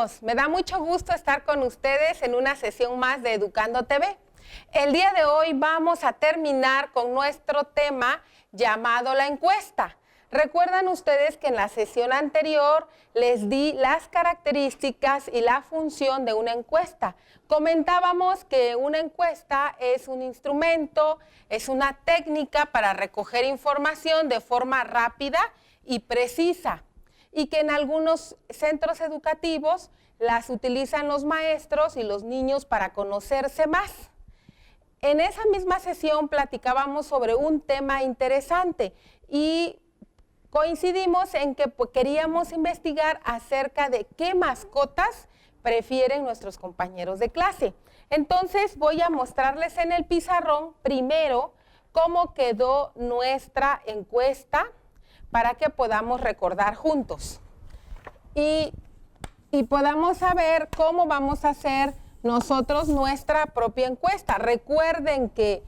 niños, me da mucho gusto estar con ustedes en una sesión más de Educando TV. El día de hoy vamos a terminar con nuestro tema llamado la encuesta. Recuerdan ustedes que en la sesión anterior les di las características y la función de una encuesta. Comentábamos que una encuesta es un instrumento, es una técnica para recoger información de forma rápida y precisa, y que en algunos centros educativos las utilizan los maestros y los niños para conocerse más. En esa misma sesión platicábamos sobre un tema interesante y coincidimos en que queríamos investigar acerca de qué mascotas prefieren nuestros compañeros de clase. Entonces voy a mostrarles en el pizarrón primero cómo quedó nuestra encuesta para que podamos recordar juntos y podamos saber cómo vamos a hacer nosotros nuestra propia encuesta. Recuerden que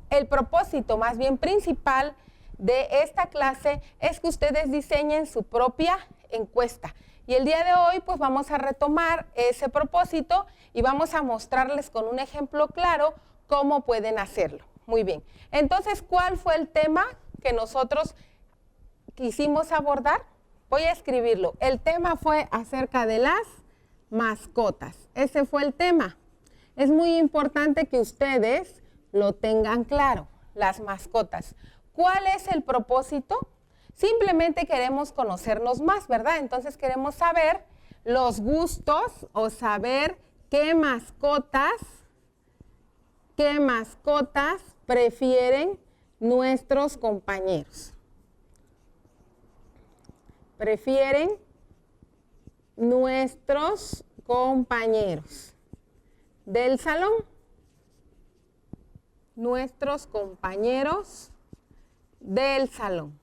el propósito más bien principal de esta clase es que ustedes diseñen su propia encuesta. Y el día de hoy pues vamos a retomar ese propósito y vamos a mostrarles con un ejemplo claro cómo pueden hacerlo. Muy bien, entonces, ¿cuál fue el tema que nosotros quisimos abordar? Voy a escribirlo. El tema fue acerca de las mascotas. Ese fue el tema. Es muy importante que ustedes lo tengan claro, las mascotas. ¿Cuál es el propósito? Simplemente queremos conocernos más, ¿verdad? Entonces queremos saber los gustos o saber qué mascotas prefieren nuestros compañeros. Prefieren nuestros compañeros del salón. Nuestros compañeros del salón.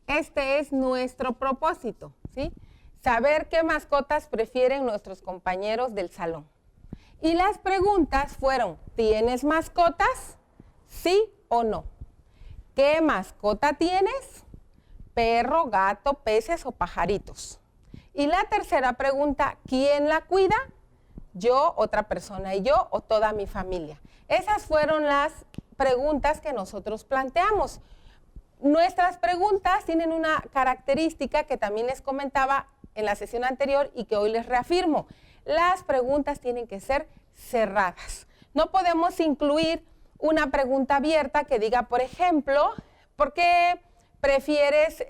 Este es nuestro propósito, ¿sí? Saber qué mascotas prefieren nuestros compañeros del salón. Y las preguntas fueron, ¿tienes mascotas? ¿Sí o no? ¿Qué mascota tienes? ¿Perro, gato, peces o pajaritos? Y la tercera pregunta, ¿quién la cuida? Yo, otra persona y yo o toda mi familia. Esas fueron las preguntas que nosotros planteamos. Nuestras preguntas tienen una característica que también les comentaba en la sesión anterior y que hoy les reafirmo. Las preguntas tienen que ser cerradas. No podemos incluir una pregunta abierta que diga, por ejemplo, ¿por qué prefieres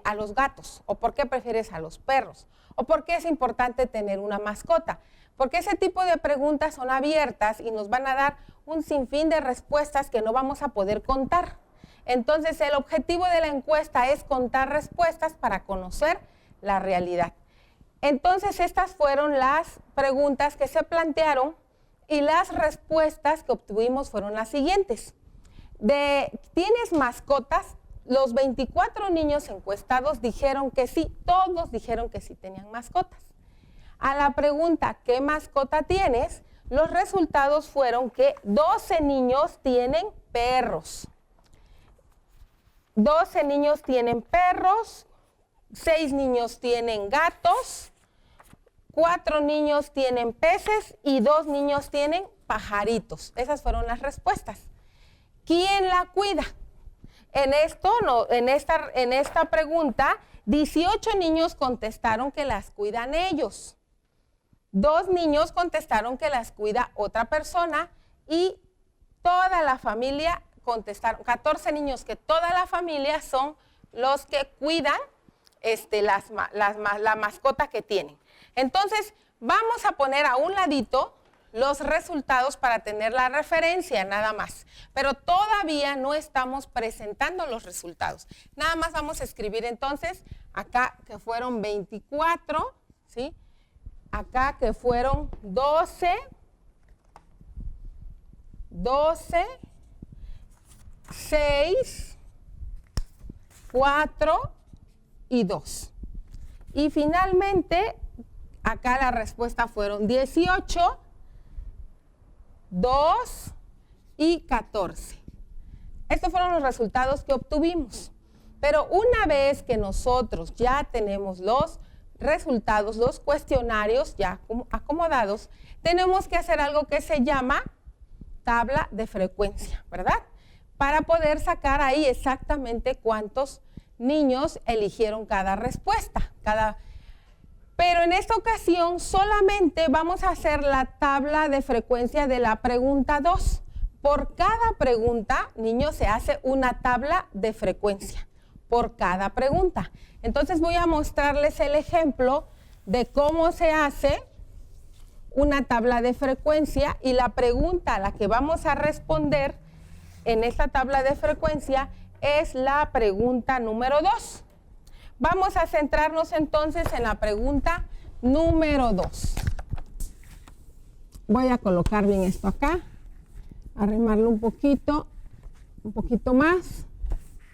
a los gatos? ¿O por qué prefieres a los perros? ¿O por qué es importante tener una mascota? Porque ese tipo de preguntas son abiertas y nos van a dar un sinfín de respuestas que no vamos a poder contar. Entonces, el objetivo de la encuesta es contar respuestas para conocer la realidad. Entonces, estas fueron las preguntas que se plantearon y las respuestas que obtuvimos fueron las siguientes. ¿Tienes mascotas? Los 24 niños encuestados dijeron que sí, todos dijeron que sí tenían mascotas. A la pregunta, ¿qué mascota tienes? Los resultados fueron que 12 niños tienen perros. 12 niños tienen perros, 6 niños tienen gatos, 4 niños tienen peces y 2 niños tienen pajaritos. Esas fueron las respuestas. ¿Quién la cuida? En esta pregunta, 18 niños contestaron que las cuidan ellos. 2 niños contestaron que las cuida otra persona y toda la familia contestaron, 14 niños, que toda la familia son los que cuidan la mascota que tienen. Entonces, vamos a poner a un ladito los resultados para tener la referencia nada más. Pero todavía no estamos presentando los resultados. Nada más vamos a escribir entonces acá que fueron 24, ¿sí? Acá que fueron 12, 6, 4 y 2. Y finalmente, acá la respuesta fueron 18, 2 y 14. Estos fueron los resultados que obtuvimos. Pero una vez que nosotros ya tenemos los resultados, los cuestionarios ya acomodados, tenemos que hacer algo que se llama tabla de frecuencia, ¿verdad? Para poder sacar ahí exactamente cuántos niños eligieron cada respuesta. Pero en esta ocasión solamente vamos a hacer la tabla de frecuencia de la pregunta 2. Por cada pregunta, niños, se hace una tabla de frecuencia. Por cada pregunta. Entonces voy a mostrarles el ejemplo de cómo se hace una tabla de frecuencia y la pregunta a la que vamos a responder en esta tabla de frecuencia es la pregunta número 2. Vamos a centrarnos entonces en la pregunta número 2. Voy a colocar bien esto acá, arrimarlo un poquito más.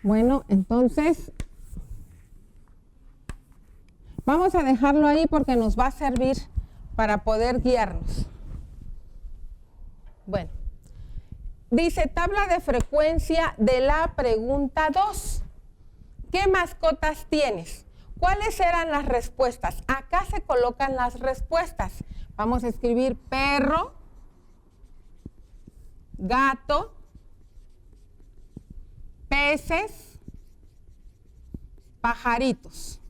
Bueno, entonces vamos a dejarlo ahí porque nos va a servir para poder guiarnos. Bueno, dice tabla de frecuencia de la pregunta 2. ¿Qué mascotas tienes? ¿Cuáles eran las respuestas? Acá se colocan las respuestas. Vamos a escribir perro, gato, peces, pajaritos.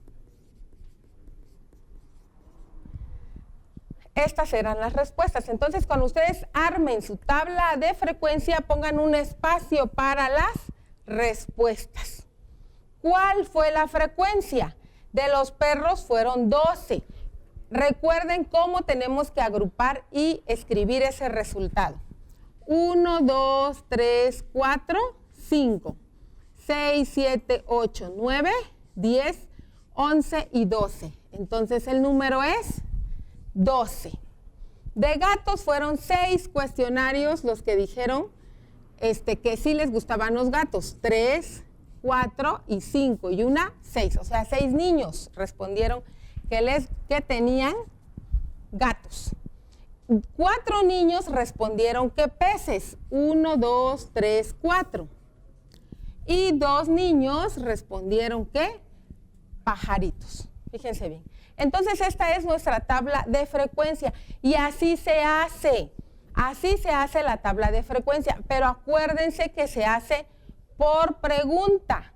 Estas eran las respuestas. Entonces, cuando ustedes armen su tabla de frecuencia, pongan un espacio para las respuestas. ¿Cuál fue la frecuencia? De los perros fueron 12. Recuerden cómo tenemos que agrupar y escribir ese resultado. 1, 2, 3, 4, 5, 6, 7, 8, 9, 10, 11 y 12. Entonces el número es 12. De gatos fueron 6 cuestionarios los que dijeron que sí les gustaban los gatos. 3, 4 y 5 y 6. O sea, 6 niños respondieron que tenían gatos. 4 niños respondieron que peces. 1, 2, 3, 4. Y 2 niños respondieron que pajaritos. Fíjense bien. Entonces esta es nuestra tabla de frecuencia y así se hace la tabla de frecuencia, pero acuérdense que se hace por pregunta.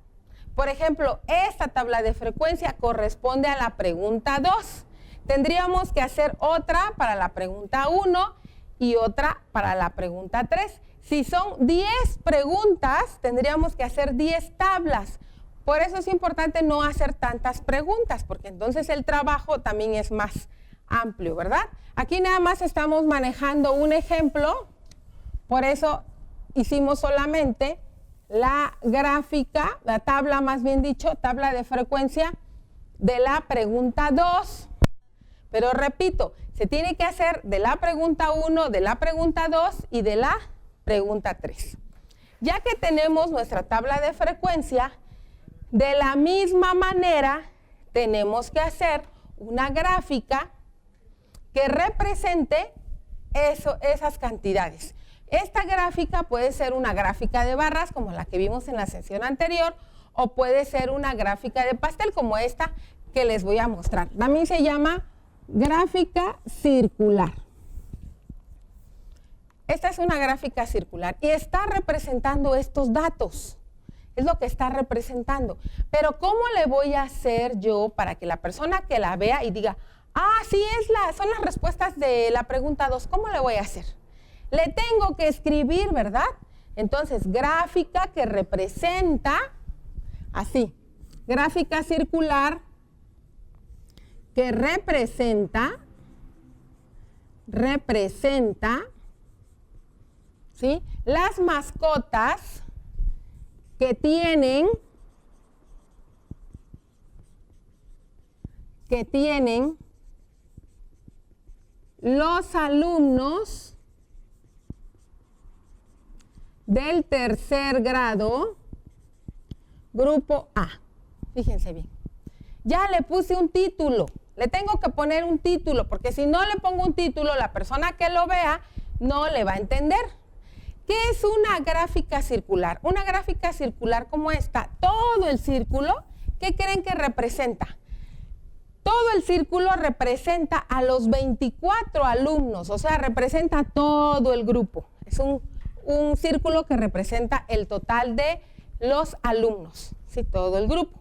Por ejemplo, esta tabla de frecuencia corresponde a la pregunta 2. Tendríamos que hacer otra para la pregunta 1 y otra para la pregunta 3. Si son 10 preguntas, tendríamos que hacer 10 tablas. Por eso es importante no hacer tantas preguntas, porque entonces el trabajo también es más amplio, ¿verdad? Aquí nada más estamos manejando un ejemplo, por eso hicimos solamente la gráfica, la tabla más bien dicho, tabla de frecuencia de la pregunta 2. Pero repito, se tiene que hacer de la pregunta 1, de la pregunta 2 y de la pregunta 3. Ya que tenemos nuestra tabla de frecuencia, de la misma manera, tenemos que hacer una gráfica que represente esas cantidades. Esta gráfica puede ser una gráfica de barras, como la que vimos en la sesión anterior, o puede ser una gráfica de pastel, como esta que les voy a mostrar. También se llama gráfica circular. Esta es una gráfica circular y está representando estos datos. Es lo que está representando. Pero ¿cómo le voy a hacer yo para que la persona que la vea y diga, ah, sí, son las respuestas de la pregunta 2, ¿cómo le voy a hacer? Le tengo que escribir, ¿verdad? Entonces, gráfica que representa, así, gráfica circular que representa, ¿sí? Las mascotas que tienen los alumnos del tercer grado, grupo A. Fíjense bien. Ya le puse un título. Le tengo que poner un título, porque si no le pongo un título, la persona que lo vea no le va a entender. ¿Qué es una gráfica circular? Una gráfica circular como esta, todo el círculo, ¿qué creen que representa? Todo el círculo representa a los 24 alumnos, o sea, representa a todo el grupo. Es un círculo que representa el total de los alumnos, ¿sí? Todo el grupo.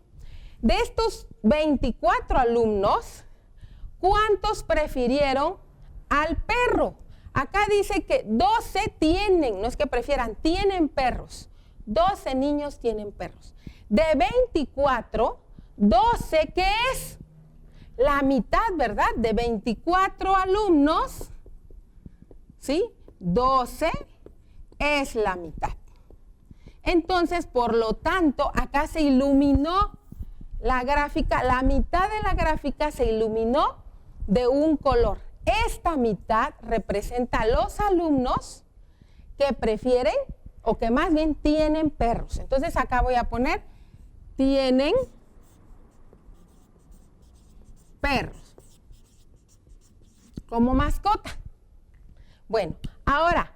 De estos 24 alumnos, ¿cuántos prefirieron al perro? Acá dice que 12 tienen, no es que prefieran, tienen perros. 12 niños tienen perros. De 24, 12, ¿qué es? La mitad, ¿verdad? De 24 alumnos, ¿sí? 12 es la mitad. Entonces, por lo tanto, acá se iluminó la gráfica, la mitad de la gráfica se iluminó de un color. Esta mitad representa a los alumnos que prefieren, o que más bien tienen perros. Entonces, acá voy a poner, tienen perros como mascota. Bueno, ahora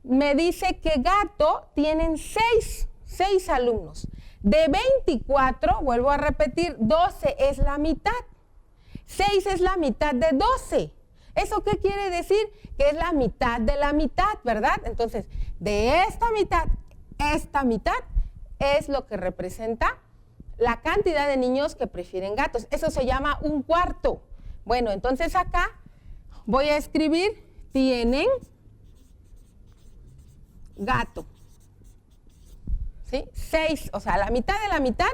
me dice que gato tienen 6 alumnos. De 24, vuelvo a repetir, 12 es la mitad. 6 es la mitad de 12. ¿Eso qué quiere decir? Que es la mitad de la mitad, ¿verdad? Entonces, de esta mitad es lo que representa la cantidad de niños que prefieren gatos. Eso se llama un cuarto. Bueno, entonces acá voy a escribir, tienen gato. ¿Sí? 6, o sea, la mitad de la mitad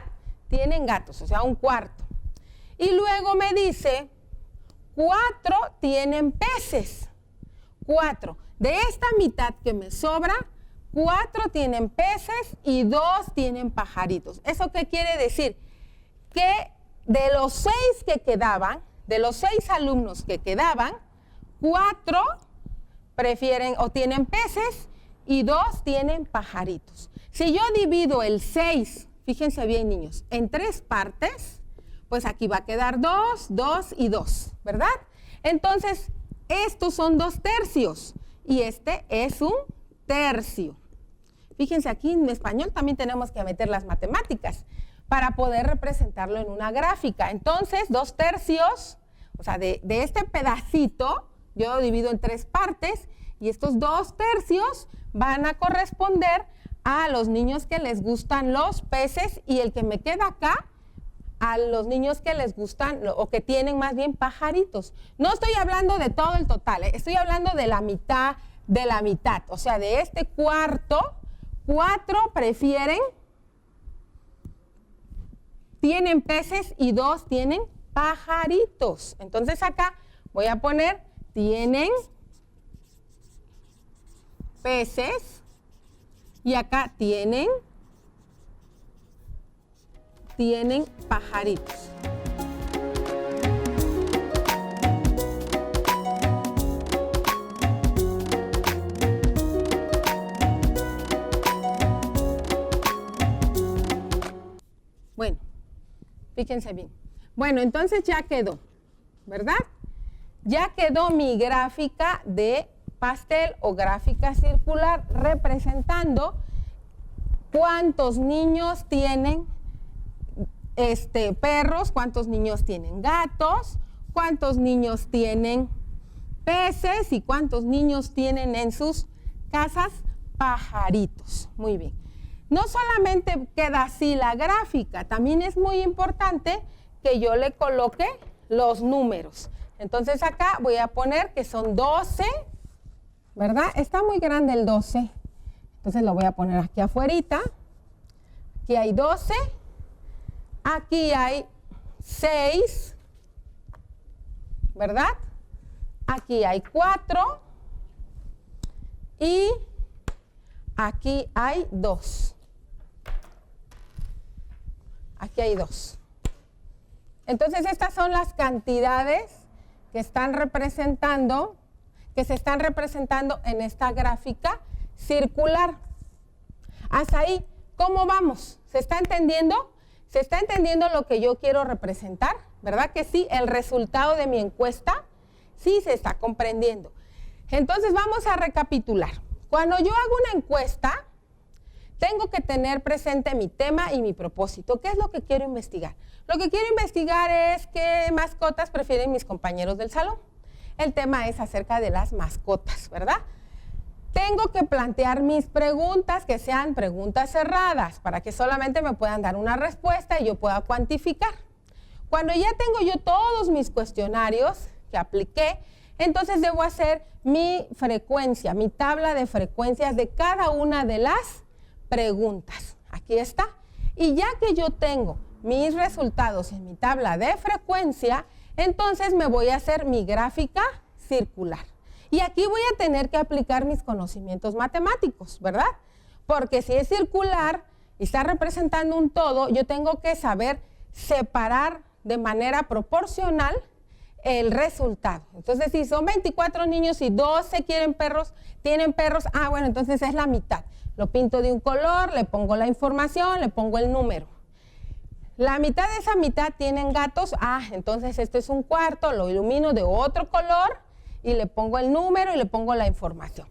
tienen gatos, o sea, un cuarto. Y luego me dice, 4 tienen peces. 4. De esta mitad que me sobra, 4 tienen peces y 2 tienen pajaritos. ¿Eso qué quiere decir? Que de los 6 que quedaban, de los 6 alumnos que quedaban, 4 prefieren o tienen peces y 2 tienen pajaritos. Si yo divido el 6, fíjense bien niños, en 3 partes, pues aquí va a quedar 2, 2 y 2, ¿verdad? Entonces, estos son 2 tercios y este es un tercio. Fíjense, aquí en español también tenemos que meter las matemáticas para poder representarlo en una gráfica. Entonces, 2 tercios, o sea, de este pedacito, yo lo divido en 3 partes y estos 2 tercios van a corresponder a los niños que les gustan los peces y el que me queda acá a los niños que les gustan o que tienen más bien pajaritos. No estoy hablando de todo el total, estoy hablando de la mitad, o sea, de este cuarto, 4 tienen peces y 2 tienen pajaritos. Entonces acá voy a poner, tienen peces y acá tienen pajaritos. Bueno, fíjense bien. Bueno, entonces ya quedó, ¿verdad? Ya quedó mi gráfica de pastel o gráfica circular representando cuántos niños tienen perros, cuántos niños tienen gatos, cuántos niños tienen peces y cuántos niños tienen en sus casas pajaritos. Muy bien. No solamente queda así la gráfica, también es muy importante que yo le coloque los números. Entonces acá voy a poner que son 12, ¿verdad? Está muy grande el 12, entonces lo voy a poner aquí afuerita. Aquí hay 12, aquí hay 6, ¿verdad? Aquí hay 4 y aquí hay 2. Aquí hay 2. Entonces estas son las cantidades que se están representando en esta gráfica circular. Hasta ahí, ¿cómo vamos? ¿Se está entendiendo? ¿Se está entendiendo lo que yo quiero representar? ¿Verdad que sí? El resultado de mi encuesta sí se está comprendiendo. Entonces vamos a recapitular. Cuando yo hago una encuesta, tengo que tener presente mi tema y mi propósito. ¿Qué es lo que quiero investigar? Lo que quiero investigar es qué mascotas prefieren mis compañeros del salón. El tema es acerca de las mascotas, ¿verdad? Tengo que plantear mis preguntas que sean preguntas cerradas para que solamente me puedan dar una respuesta y yo pueda cuantificar. Cuando ya tengo yo todos mis cuestionarios que apliqué, entonces debo hacer mi frecuencia, mi tabla de frecuencias de cada una de las preguntas. Aquí está. Y ya que yo tengo mis resultados en mi tabla de frecuencia, entonces me voy a hacer mi gráfica circular. Y aquí voy a tener que aplicar mis conocimientos matemáticos, ¿verdad? Porque si es circular y está representando un todo, yo tengo que saber separar de manera proporcional el resultado. Entonces, si son 24 niños y 12 tienen perros, bueno, entonces es la mitad. Lo pinto de un color, le pongo la información, le pongo el número. La mitad de esa mitad tienen gatos, entonces este es un cuarto, lo ilumino de otro color y le pongo el número y le pongo la información.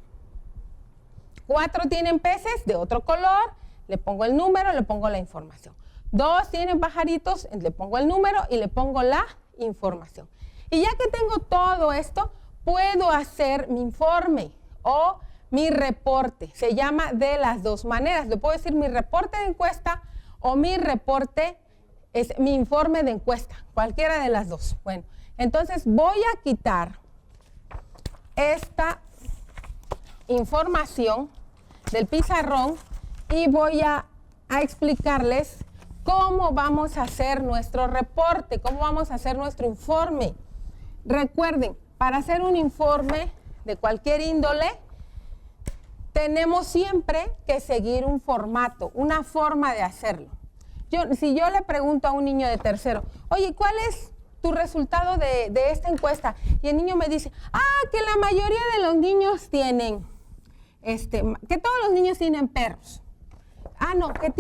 4 tienen peces de otro color, le pongo el número, le pongo la información. 2 tienen pajaritos, le pongo el número y le pongo la información. Y ya que tengo todo esto, puedo hacer mi informe o mi reporte. Se llama de las dos maneras. Le puedo decir mi reporte de encuesta o mi reporte es mi informe de encuesta, cualquiera de las dos. Bueno, entonces voy a quitar esta información del pizarrón y voy a explicarles cómo vamos a hacer nuestro reporte, cómo vamos a hacer nuestro informe. Recuerden, para hacer un informe de cualquier índole, tenemos siempre que seguir un formato, una forma de hacerlo. Si yo le pregunto a un niño de tercero, oye, ¿cuál es tu resultado de esta encuesta? Y el niño me dice, que la mayoría de los niños tienen, que todos los niños tienen perros. No, que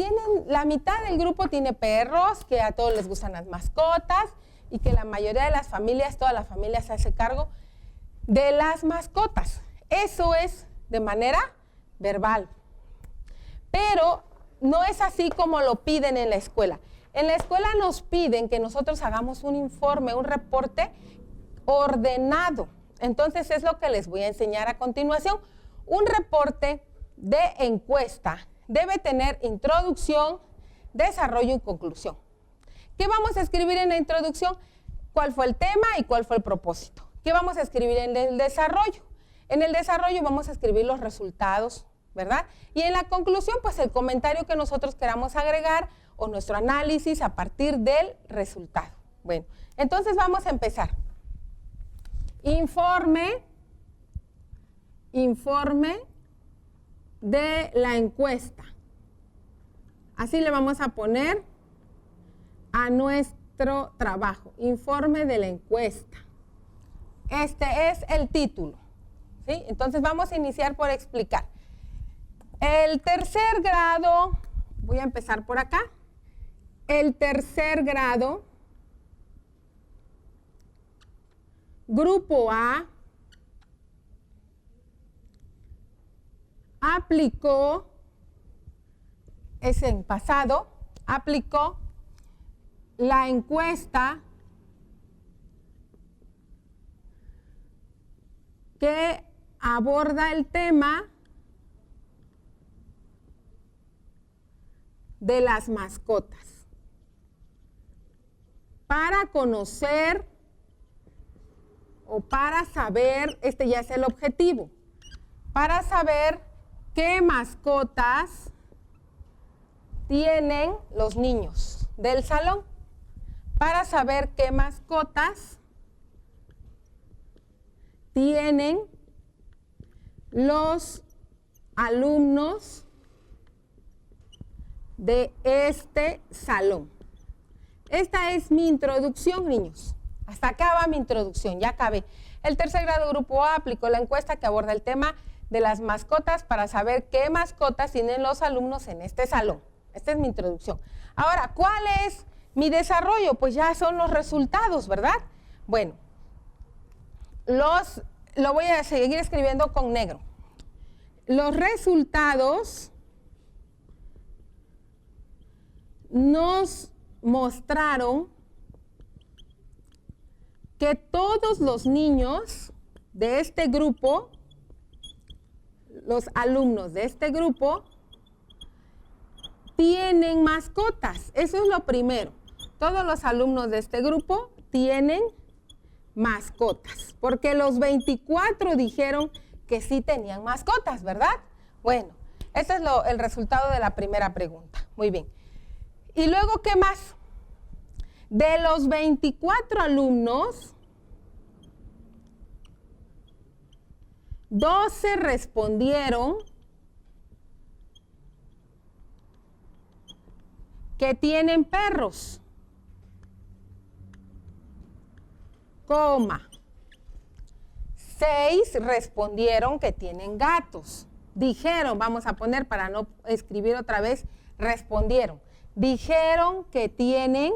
la mitad del grupo tiene perros, que a todos les gustan las mascotas y que la mayoría de las familias, toda la familia se hace cargo de las mascotas. Eso es de manera verbal. Pero no es así como lo piden en la escuela. En la escuela nos piden que nosotros hagamos un informe, un reporte ordenado. Entonces es lo que les voy a enseñar a continuación. Un reporte de encuesta debe tener introducción, desarrollo y conclusión. ¿Qué vamos a escribir en la introducción? ¿Cuál fue el tema y cuál fue el propósito? ¿Qué vamos a escribir en el desarrollo? En el desarrollo vamos a escribir los resultados, ¿verdad? Y en la conclusión, pues el comentario que nosotros queramos agregar o nuestro análisis a partir del resultado. Bueno, entonces vamos a empezar. Informe de la encuesta. Así le vamos a poner a nuestro trabajo. Informe de la encuesta. Este es el título, ¿sí? Entonces vamos a iniciar por explicar. El tercer grado, voy a empezar por acá. El tercer grado, grupo A, aplicó, es en pasado, aplicó la encuesta que aborda el tema de las mascotas para conocer o para saber, este ya es el objetivo, para saber qué mascotas tienen los niños del salón, para saber qué mascotas tienen los alumnos de este salón. Esta es mi introducción, niños. Hasta acá va mi introducción, ya acabé. El tercer grado grupo A aplicó la encuesta que aborda el tema de las mascotas para saber qué mascotas tienen los alumnos en este salón. Esta es mi introducción. Ahora, ¿cuál es mi desarrollo? Pues ya son los resultados, ¿verdad? Bueno, lo voy a seguir escribiendo con negro. los resultados nos mostraron que todos los niños de este grupo, los alumnos de este grupo, tienen mascotas. Eso es lo primero. Todos los alumnos de este grupo tienen mascotas, porque los 24 dijeron que sí tenían mascotas, ¿verdad? Bueno, ese es el resultado de la primera pregunta. Muy bien. Y luego, ¿qué más? De los 24 alumnos, 12 respondieron que tienen perros, coma. 6 respondieron que tienen gatos. Dijeron, vamos a poner para no escribir otra vez, respondieron. Dijeron que tienen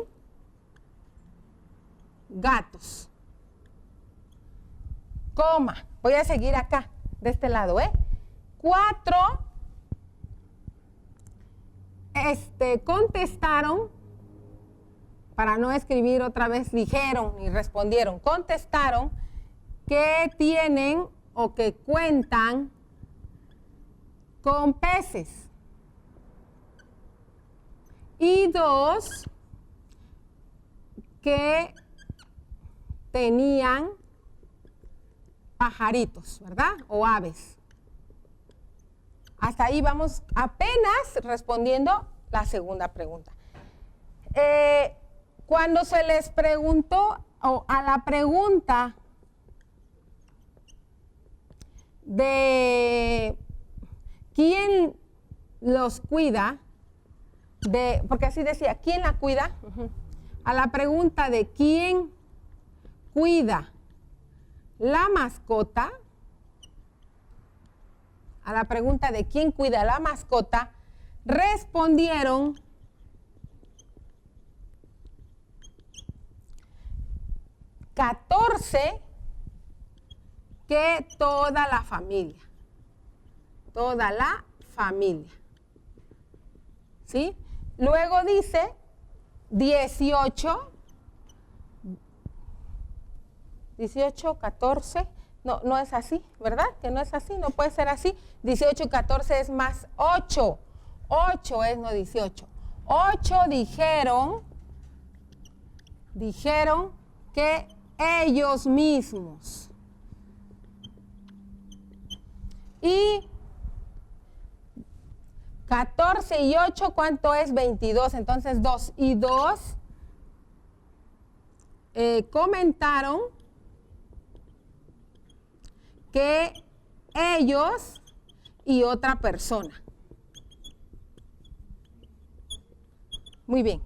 gatos, coma. Voy a seguir acá, de este lado, 4 contestaron, para no escribir otra vez, dijeron y respondieron, contestaron que tienen o que cuentan con peces. Y 2 que tenían pajaritos, ¿verdad? O aves. Hasta ahí vamos apenas respondiendo la segunda pregunta. Cuando se les preguntó, o a la pregunta de quién los cuida, porque así decía, ¿quién la cuida? A la pregunta de quién cuida la mascota, a la pregunta de quién cuida la mascota, respondieron $14 que toda la familia. Toda la familia. ¿Sí? Luego dice 18, 14, no es así, ¿verdad? Que no es así, no puede ser así. 18 y 14 es más 8. 8 es, no 18. 8 dijeron que ellos mismos. Y 14 y 8, ¿cuánto es? 22. Entonces 2 y 2 comentaron que ellos y otra persona. Muy bien.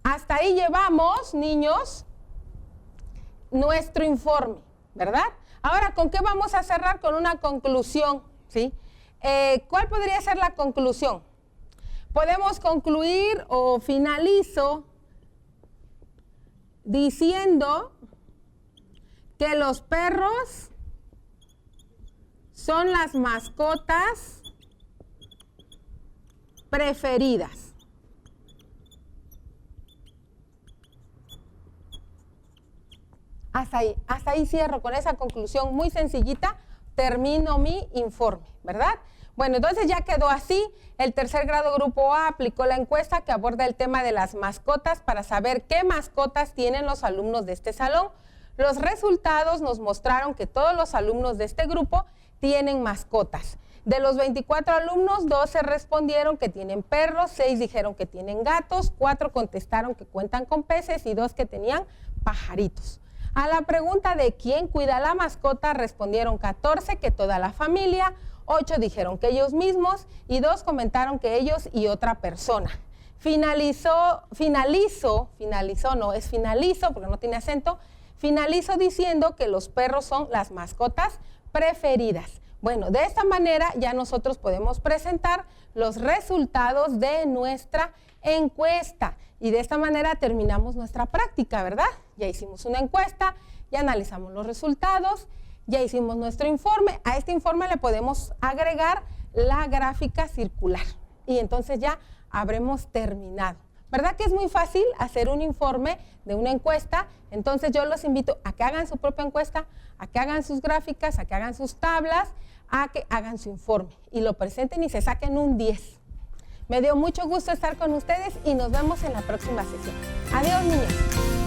Hasta ahí llevamos, niños, nuestro informe, ¿verdad? Ahora, ¿con qué vamos a cerrar? Con una conclusión, ¿sí? ¿Cuál podría ser la conclusión? Podemos concluir o finalizo diciendo que los perros son las mascotas preferidas. Hasta ahí cierro con esa conclusión muy sencillita, termino mi informe, ¿verdad? Bueno, entonces ya quedó así. El tercer grado grupo A aplicó la encuesta que aborda el tema de las mascotas para saber qué mascotas tienen los alumnos de este salón. Los resultados nos mostraron que todos los alumnos de este grupo tienen mascotas. De los 24 alumnos, 12 respondieron que tienen perros, 6 dijeron que tienen gatos, 4 contestaron que cuentan con peces y 2 que tenían pajaritos. A la pregunta de quién cuida la mascota respondieron 14 que toda la familia, 8 dijeron que ellos mismos y 2 comentaron que ellos y otra persona. Finalizo porque no tiene acento, finalizo diciendo que los perros son las mascotas preferidas. Bueno, de esta manera ya nosotros podemos presentar los resultados de nuestra encuesta y de esta manera terminamos nuestra práctica, ¿verdad? Ya hicimos una encuesta, ya analizamos los resultados, Ya hicimos nuestro informe. A este informe le podemos agregar la gráfica circular. Y entonces ya habremos terminado. ¿Verdad que es muy fácil hacer un informe de una encuesta? Entonces yo los invito a que hagan su propia encuesta, a que hagan sus gráficas, a que hagan sus tablas, a que hagan su informe y lo presenten y se saquen un 10. Me dio mucho gusto estar con ustedes y nos vemos en la próxima sesión. Adiós, niños.